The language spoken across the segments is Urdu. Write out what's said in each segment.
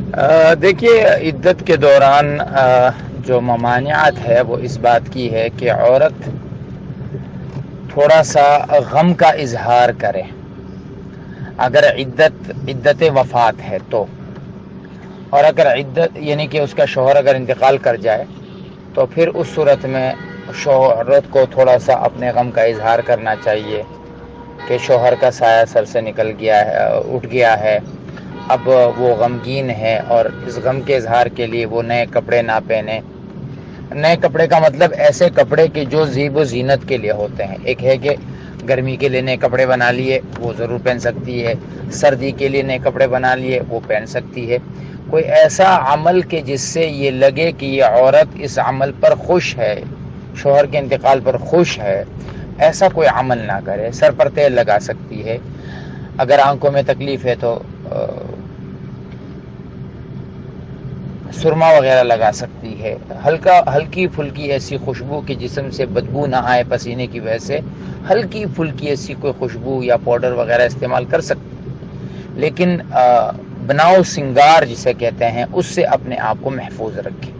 دیکھیے، عدت کے دوران جو ممانعت ہے وہ اس بات کی ہے کہ عورت تھوڑا سا غم کا اظہار کرے اگر عدت وفات ہے تو، اور اگر عدت یعنی کہ اس کا شوہر اگر انتقال کر جائے تو پھر اس صورت میں عورت کو تھوڑا سا اپنے غم کا اظہار کرنا چاہیے کہ شوہر کا سایہ سر سے نکل گیا ہے، اٹھ گیا ہے، اب وہ غمگین ہے، اور اس غم کے اظہار کے لیے وہ نئے کپڑے نہ پہنے۔ نئے کپڑے کا مطلب ایسے کپڑے کہ جو زیب و زینت کے لیے ہوتے ہیں۔ ایک ہے کہ گرمی کے لیے نئے کپڑے بنا لیے، وہ ضرور پہن سکتی ہے، سردی کے لیے نئے کپڑے بنا لیے، وہ پہن سکتی ہے۔ کوئی ایسا عمل کہ جس سے یہ لگے کہ یہ عورت اس عمل پر خوش ہے، شوہر کے انتقال پر خوش ہے، ایسا کوئی عمل نہ کرے۔ سر پر تیل لگا سکتی ہے، اگر آنکھوں میں تکلیف ہے تو سرما وغیرہ لگا سکتی ہے، ہلکی پھلکی ایسی خوشبو کہ جسم سے بدبو نہ آئے پسینے کی وجہ سے، ہلکی پھلکی ایسی کوئی خوشبو یا پاؤڈر وغیرہ استعمال کر سکتی ہے، لیکن بناؤ سنگار جسے کہتے ہیں اس سے اپنے آپ کو محفوظ رکھے۔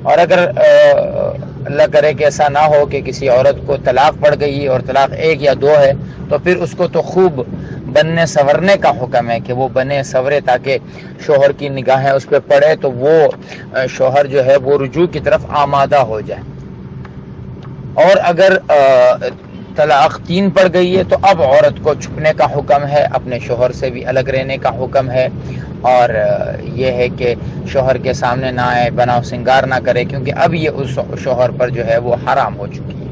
اور اگر اللہ کرے کہ ایسا نہ ہو کہ کسی عورت کو طلاق پڑ گئی اور طلاق 1 یا 2 ہے، تو پھر اس کو تو خوب بننے سنورنے کا حکم ہے کہ وہ بنے سورے تاکہ شوہر کی نگاہیں اس پہ پڑے تو وہ شوہر جو ہے وہ رجوع کی طرف آمادہ ہو جائے۔ اور اگر طلاق 3 پڑ گئی ہے تو اب عورت کو چھپنے کا حکم ہے، اپنے شوہر سے بھی الگ رہنے کا حکم ہے، اور یہ ہے کہ شوہر کے سامنے نہ آئے، بناؤ سنگار نہ کرے، کیونکہ اب یہ اس شوہر پر جو ہے وہ حرام ہو چکی ہے۔